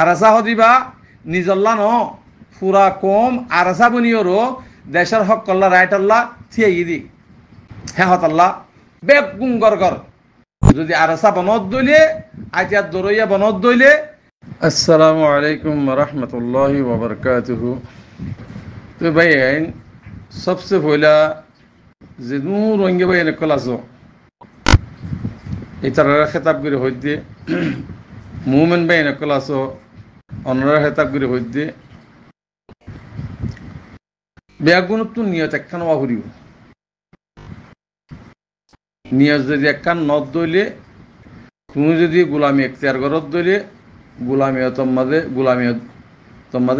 আরাসা হদিবা নিজল্লা ন পুরা কম আরাসা বনিয়রও দেশের হক কল্লা রাইট আল্লাহ থিয়াই দি হ্যাঁ হতাল্লাহ বেগুন গর যদি আরাসা বনত দইলে আইতিয়া দরইয়া বনত দইলে। আসসালামু আলাইকুম রহমতুল্লাহি ওয়া বারাকাতুহু। তো ভাই সবচেয়ে পয়লা যে নূর রঙ্গে ভাই এনে কলাছো এটারা খেতাব করে হইতে মুমেন ভাই এনে কলাছো অন্যরা খেতাব করে হইতে বেগুনতো নিয়ত একখান বাহুরিব নিয়ত যদি একখান নদ দইলে তুমি যদি গোলামি এখতিয়ার করত দইলে গোলামিয়ত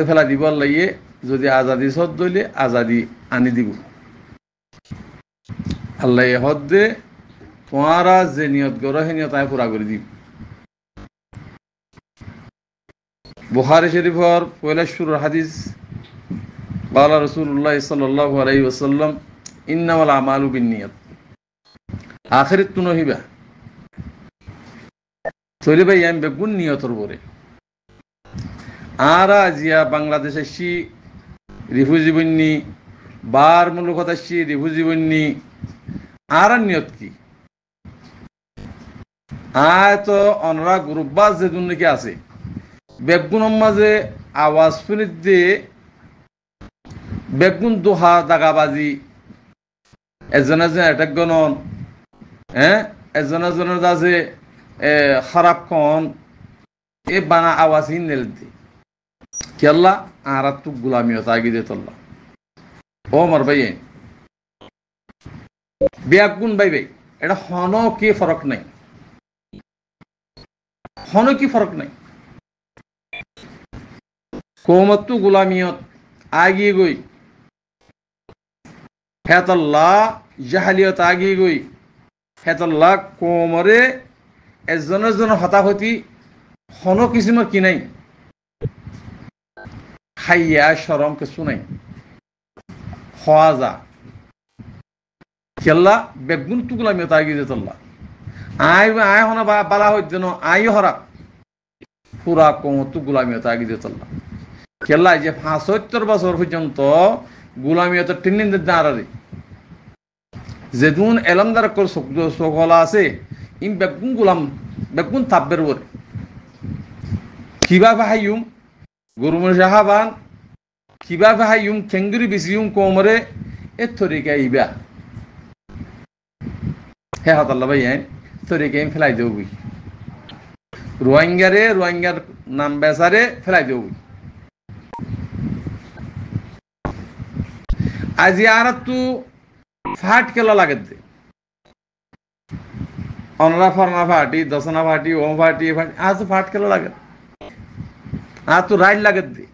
ফেলা দিব লাগিয়ে যদি আজাদি সদ দইলে আজাদি আনি দিব আল্লাহ হদ দে তোমারা যে নিয়ত গর সে নিয়ত আমি পুরা করে দিব। বুখারী শরীফর পয়লা শুরুর হাদিস বালা রাসূলুল্লাহ সাল্লাল্লাহু আলাইহি ওয়াসাল্লাম ইন্নামাল আমালু বিন্নিয়াত আখিরাত তুনো হিবা চলে ভাই আমি বেগুন নিয়তর পরে আর আজিয়া বাংলাদেশে সি রিফিউজি বন্যি বার মুলুকত আসছি রিফিউজি বন্যি আর নিয়ত কি আয় তো অনরা গ্রুপবাস যে দুর্নীতি আছে বেগুনের মাঝে আওয়াজ শুনি দিয়ে বেগুন দোহা দাগাবাজি এজন অ্যাটাক গণন এজনের যাচ্ছে খারাপ খন এ বানা আওয়াজ হিন্দেল দি কেল্লা আর তু গুলামিয়ত আগে দে তল্লা ও মর ভাই বেগুন ভাই এটা হন কি ফরক নাই কৌমত্তু গুলামিয়ত আগিয়ে গই হেতল্লাহ জাহালিয়ত আগিয়ে গই হেতল্লাহ কোমরে এজন হতাহতি হন কিসিমর কি নাই হাইয়া শরম কিছু নাই হওয়া যা কেল্লা বেগুন তু গুলামিয়ত আগিয়ে যেতল্লা আয় হনা বালা হইতে ন আই হরা পুরা কৌমত্তু গুলামিয়ত আগিয়ে যেতল্লা কেল্লা যে ৭৫ বছর পর্যন্ত গুলামিয়ত টিনিন দাঁড়ারে যেদুন এলমদার সকলা আছে ইম বেগুন তাব্বের বরে কিভাবে হাইয়ুম গরুমর সাহাবান কিভাবে হাইয়ুম খেঙ্গুরি বিসিয়ুম কোমরে এ তরিকা ইবা হে হাতাল্লা ভাই তরিকা ইম ফেলাই দেব রোহিঙ্গার নাম বেসারে ফেলাই দেব আজি আর তু ফাট কেলা লাগে দে অনরা ফরনা ফাটি দশনা ফাটি ওম ফাটি আজ তো ফাট কেলা লাগে আর তো রাইট লাগে দে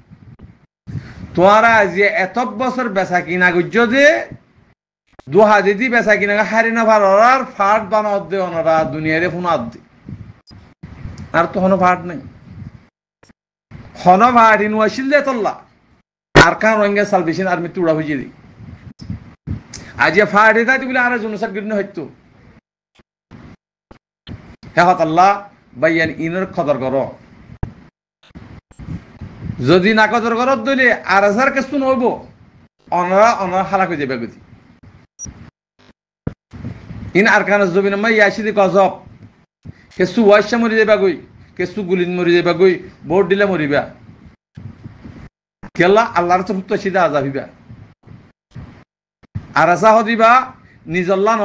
তোরা যে এত বছর বেচা কিনা গুজ্জ দে দোহা দিদি বেচা কিনা হারি না ভার ফাট বানাত দে অনরা দুনিয়ারে ফোনাত দে আর তো হন ফাট নাই হন ফাট ইনু আসিল দে তল্লা আর কান রোহিঙ্গা সালভেশন আর্মি তুড়া হয়ে দি আজি ফাড়ে তাই বলে আর জনসার গিরনে হইতো হেহত আল্লাহ বাইয়ান ইনর কদর কর যদি না কদর কর দইলে আর হাজার কেসু নইব অনরা হালাক হয়ে যাবে গতি ইন আর কান জবিন মাই ইয়াসিদি গজব কেসু ওয়াইসা মরি যাবা গই কেসু গুলিন মরি যাবা গই ভোট দিলে মরিবা কেলা আল্লাহর তো সিধা আজাবিবা আরাসা হদিবা নিজল্লা ন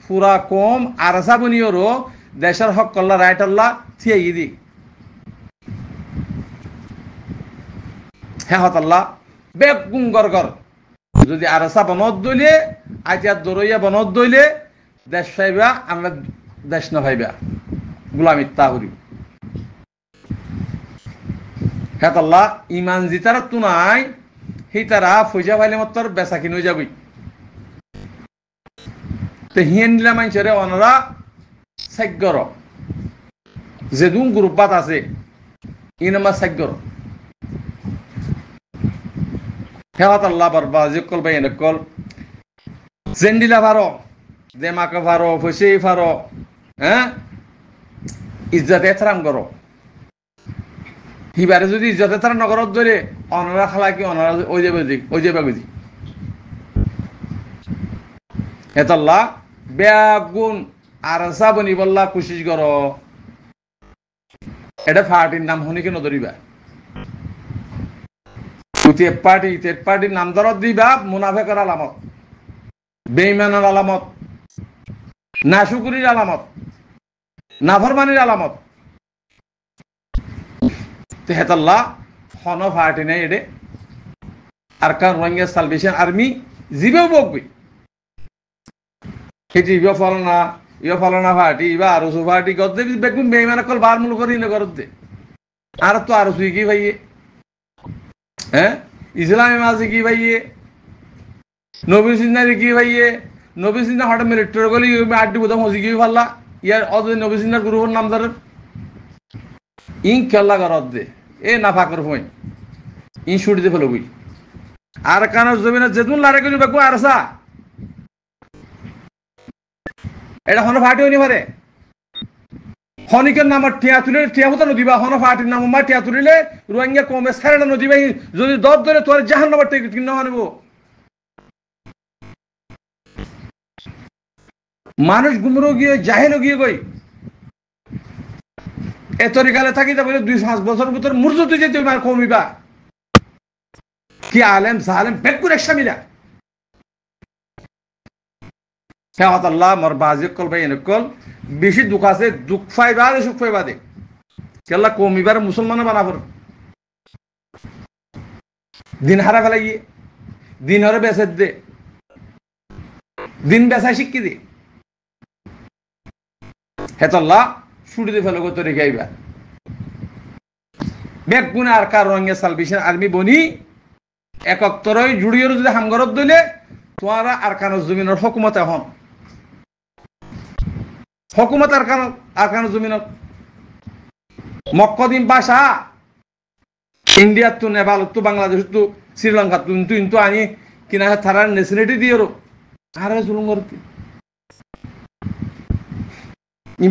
পুরা কম আরাসা বনিয়রও দেশের হক কল্লা রাইট আল্লাহ থিয়াই দি হ্যাঁ হতাল্লাহ বেগুন গর যদি আরাসা বনত দইলে আইতিয়া দরইয়া বনত দইলে দেশ পাইবা আমরা দেশ না পাইবা গোলামিত তাহরি হ্যাঁ আল্লাহ ইমান জিতার তু নাই সেই তারা ফৈজা পাইলে মত বেচা কিনে যাবি হিয়েন দিলা মানুষের অনরা সাগ্যর যেদুন গ্রুপাত আছে ইনামা সাগ্যর হেওয়াত আল্লাহ বারবা জিকল ভাই এনেকল জেন্ডিলা ভারো দেমাকে ভারো ফসে ভারো ইজ্জত এহতরাম করো হিবারে যদি ইজ্জতে তারা নগরত ধরে অনরা খালা কি অনরা ওই যাবে বুঝি হেতাল্লাহ বেগুন আর সাবনি বল্লা কোশিশ কর এটা পার্টির নাম হনি কেন ধরিবা পার্টির নাম ধরত দিবা মুনাফেকের আলামত বেঈমানের আলামত নাশুকুরির আলামত নাফরমানির আলামত হেতাল্লাহ হন পার্টি নাই এডে আর কারণ রোহিঙ্গা সালভেশন আর্মি জিবেও বকবি সেটি ইয়ে ফলনা পার্টি ইবা আরো পার্টি গদ্দে বেগুন বেঈমান কল বার মূল করি না করতে আর তো আরো সুই কি ভাইয়ে হ্যাঁ ইসলামী মাঝে কি ভাইয়ে নবী সিন্নারি কি ভাইয়ে নবী সিন্না হঠাৎ মিলিটারি গলি আড্ডি বোধ হসি কি পারলা ইয়ার অদ নবী সিন্নার গ্রুপের নাম ধরেন ইং খেলা কর দে এ না ফাঁকর হই ইং ছুটি দিয়ে ফেলবি আর কানার জমিনে যেতুন লারে গেলি বেগু আরসা এটা হন ফাটি হইনি পারে হনিকের নাম টিয়া তুলে টিয়া হতো নদীবা হন ফাটির নাম মা টিয়া তুলিলে রোহিঙ্গা কমে সারে না নদীবা যদি দর ধরে তোর জাহান নাম্বার টিকিট কিনা আনবো মানুষ গুমরো গিয়ে জাহেল গিয়ে গই এ তরিকালে থাকি তা বলে 2-5 বছর ভিতর মুরজত যেতে আর কমিবা কি আলেম সালেম বেকুর একসামিলা হেওয়াত আল্লাহ মোর বাজি কল ভাই এনেকল বেশি দুঃখ আছে দুঃখ ফাইবা দে সুখ ফাইবা দে কেল্লা কমিবার মুসলমান বানাবর দিন হারা ফেলাই গিয়ে দিন হরে বেসে দে দিন বেসায় শিক্ষি দে হেতল্লাহ ছুটি দিয়ে ফেলো তো রেখে আইবা বেগুন আর কার রঙে সালভেশন আর্মি বনি একক তরই জুড়িয়ে যদি হামগরত দিলে তোমারা আর কানো জমিনের হকুমত এখন হকুমত আর কানো জমিনত মক্কদিন বাসা ইন্ডিয়ার তো নেপাল তো বাংলাদেশ তো শ্রীলঙ্কা তো আনি কিনা থারার নেশনালিটি দিয়ে আর জুলুম করতে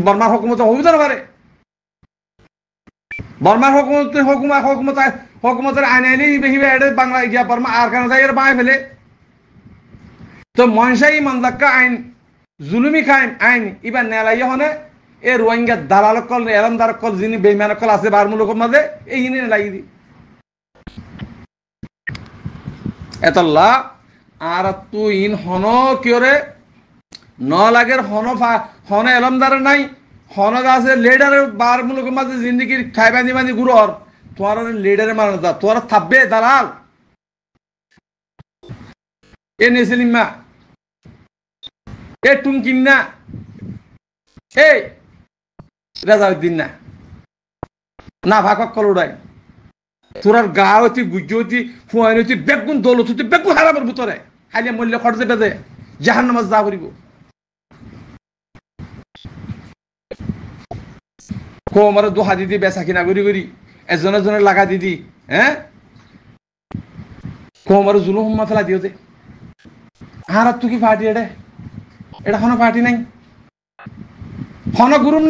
বর্মার হকুমত হইতে না পারে বর্মার হকুমতের আইন আইনি বেশিবে এটা বাংলা গিয়া বর্মা আর কেন যাই বাঁয় ফেলে তো মনসাই মানদাক্কা আইন জুলুমি খাইন আইন ইবার নেলাই হনে এ রোহিঙ্গা দালাল কল এলমদার কল যিনি বেইমান কল আছে বারমূলকের মাঝে এই জিনিস লাগি দি এতল্লা আর তুই ইন হন কিয়রে ন লাগের হন এলমদার নাই হন আছে লিডারের বারমূলকের মাঝে জিন্দিগির খাই বাঁধি গুরর তোমার লিডারে মারা যা তোর থাকবে দালাল এ নেসিলিমা এ টুমকিন না এই রাজাউদ্দিন না ভাকক কল উড়াই তোর গা হতি গুজ্জতি ফুয়াইন হতি বেগুন দৌলত হতি বেগুন হারামের ভিতরে খাইলে মূল্য খরচে বেঁধে জাহান নামাজ যা করিব কোমরে দোহা দিদি বেচা কিনা করি এজনে লাগা দিদি হ্যাঁ কোমরে জুলুম হুম্মা ফেলা দিও দে আর তুই কি পার্টি এটা কোনো পার্টি নাই হন গুরুম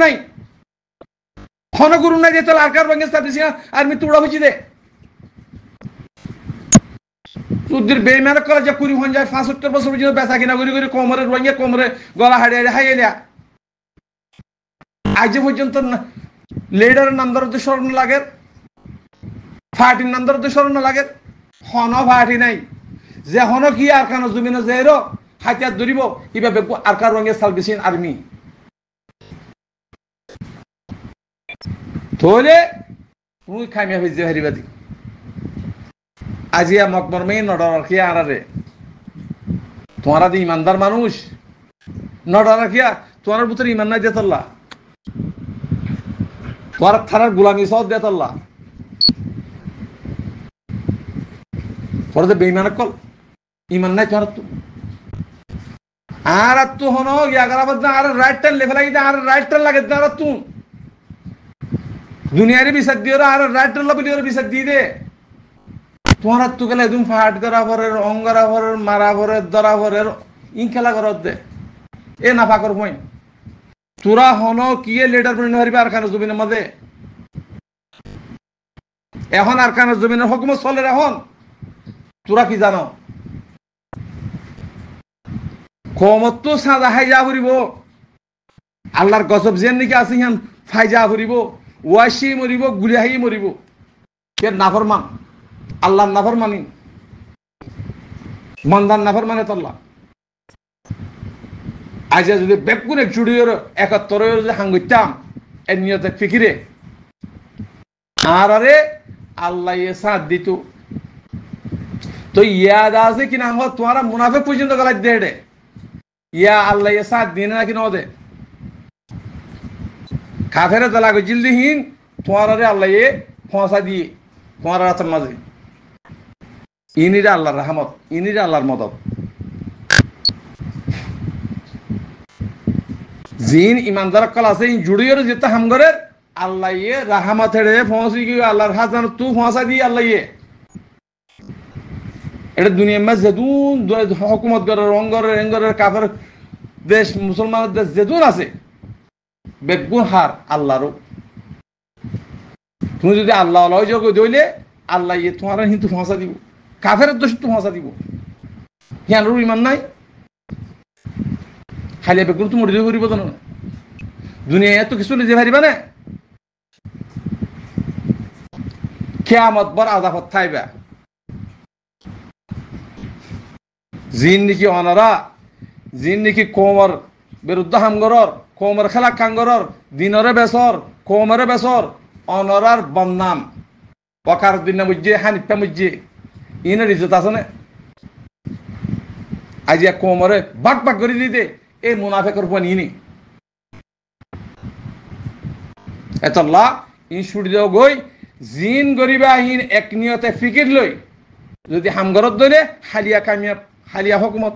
নাই যে তোর আরকার বাংলাদেশ দিছি আর্মি তুড়া হইছি দে তুদের বেইমান করে যে কুড়ি হন যায় 75 বছর পর্যন্ত বেচা কিনা করি কোমরে রোহিঙ্গা কোমরে গলা হাইয়া আজ পর্যন্ত লিডারের নাম ধরতে স্মরণ লাগে পার্টির নাম ধরতে স্মরণ লাগে হন পার্টি নাই যে হন কি আর কানো জমিনে যে হাতিয়ার ধরিব কিভাবে আর কার রঙে সালভেশন আর্মি তাহলে তুই খাইমিয়া ভেজে হারিবাদি আজিয়া মকবরমেই নডর রাখিয়া আরারে তোমারা দি ইমানদার মানুষ নডর রাখিয়া তোমার ভিতরে ইমান নাই দেতল্লা তোমার থানার গোলামি সহ দেতল্লা পরে বেইমান কল ইমান নাই তোমার তো আর তো হনো ইয়াগারাবাদ না আর রাইটটা লেভেল আইতে আর রাইটটা লাগে আর তু দুনিয়ারে বিচার দিও আর রাইটটা লবলিওর বিচার দি দে তোমার তো গেলে একদম ফাট করা পরের অঙ্গরা পরের মারা পরের দরা পরের ইন খেলা করত দে এ না ফাকর হই তোরা হনো কি লিডার বনে হারিবা আর খান জমিনের মাঝে এখন আর কানের জমিনের হুকুমত চলে এখন তোরা কি জানো কমত তো সাজা হাই যা ফুরিব আল্লাহর গজব যেন নাকি আছে সিহান ফাইজা ফুরিব ওয়াসি মরিব গুলি হাই মরিব কে নাফরমান আল্লাহর নাফরমানি মন্দার নাফরমানে তল্লা আজ যদি বেগুনে জুড়িয়ে 71 যদি হাঙ্গিতাম এর নিয়তে ফিকিরে আর আরে আল্লাহ এ সাথ দিত তো ইয়াদ আছে কিনা হো তোমারা মুনাফিক পর্যন্ত গলায় দে রে ইয়া আল্লাহ এ সাথ দিনে নাকি ন দে কাফেরে দলা গো জিলদিহীন তোমার আরে আল্লাহ এ ফসা দিয়ে তোমার রাতের মাঝে ইনিরা আল্লাহর রহমত ইনিরা আল্লাহর মদদ জিন ইমানদার কল আছে জুড়িয়ে যেতে হামগরের আল্লাহ ইয়ে রাহমত হেড়ে ফসি গিয়ে আল্লাহর হাজান তু ফসা দিয়ে আল্লাহ ইয়ে এটা দুনিয়ার মাঝে যেদুন হুকুমত গড়ের অঙ্গরের এঙ্গরের কাফের দেশ মুসলমানের দেশ যেদুন আছে বেগুন হার আল্লাহরও তুমি যদি আল্লাহ আল্লাহ যোগ দইলে আল্লাহ ইয়ে তোমার কিন্তু ফসা দিব কাফের দোষ তো ফসা দিব জ্ঞানের ইমান নাই খালি বেগুন তো মরিতে করিব তো না দুনিয়া এত কিছু নিজে পারিবা না কিয়ামত বর আযাবত থাইবা জিন নাকি অনারা জিন নাকি কোমর বিরুদ্ধ হামগরর কোমর খেলা কাঙ্গরর দিনরে বেসর কোমরে বেসর অনরার বদনাম ওয়াকার দিন মুজ্জে হানিফা মুজ্জে ইনের ইজ্জত আছে না আজিয়া কোমরে বাক বাক করে দিতে এই মুনাফিকের উপর ইনি এতল্লাহ ইন ছুটি দেও গই জিন গরিবা হিন এক নিয়তে ফিকির লই যদি হামগরত দইলে হালিয়া কামিয়াব হালিয়া হুকুমত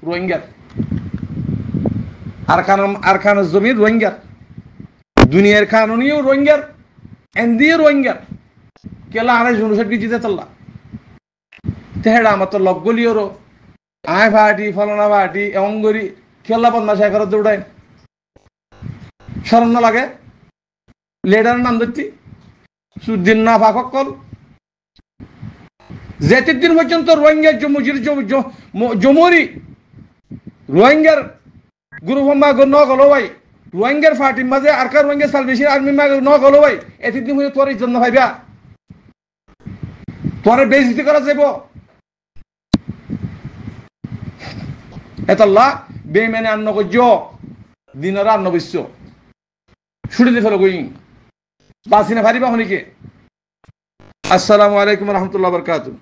রোহিঙ্গার আর খান জমির রোহিঙ্গার দুনিয়ার কানুনিও রোহিঙ্গার এন্দিও রোহিঙ্গার কেলা আনে জুনুসট কি জিতে তল্লা তেহেডা আমার তো লগগলিওরও আয় ভাটি ফলনা ভাটি অঙ্গরি খেলা বদমাশ একর দৌড়ায় শরম না লাগে লেডার নাম ধরতি সুদ্দিন না ফাকল যেতির দিন পর্যন্ত রোহিঙ্গার জমুরি রোহিঙ্গার গুরুভম্মা ন গলো ভাই রোহিঙ্গার ফাটির মাঝে আর কার রোহিঙ্গা সালভেশন আর্মি মা ন গলো ভাই এতির দিন হয়ে তোর ইজ্জত না ভাইবা তোর বেইজ্জতি করা যাব এতাল্লাহ বেইমানে আন্ন কজ্জ দিনরা আন্ন বৈশ্য ছুটি দিয়ে ফেলো গই বাসিনা ভারিবা হনিকে আসসালামু আলাইকুম রহমতুল্লাহ বরকাতুহ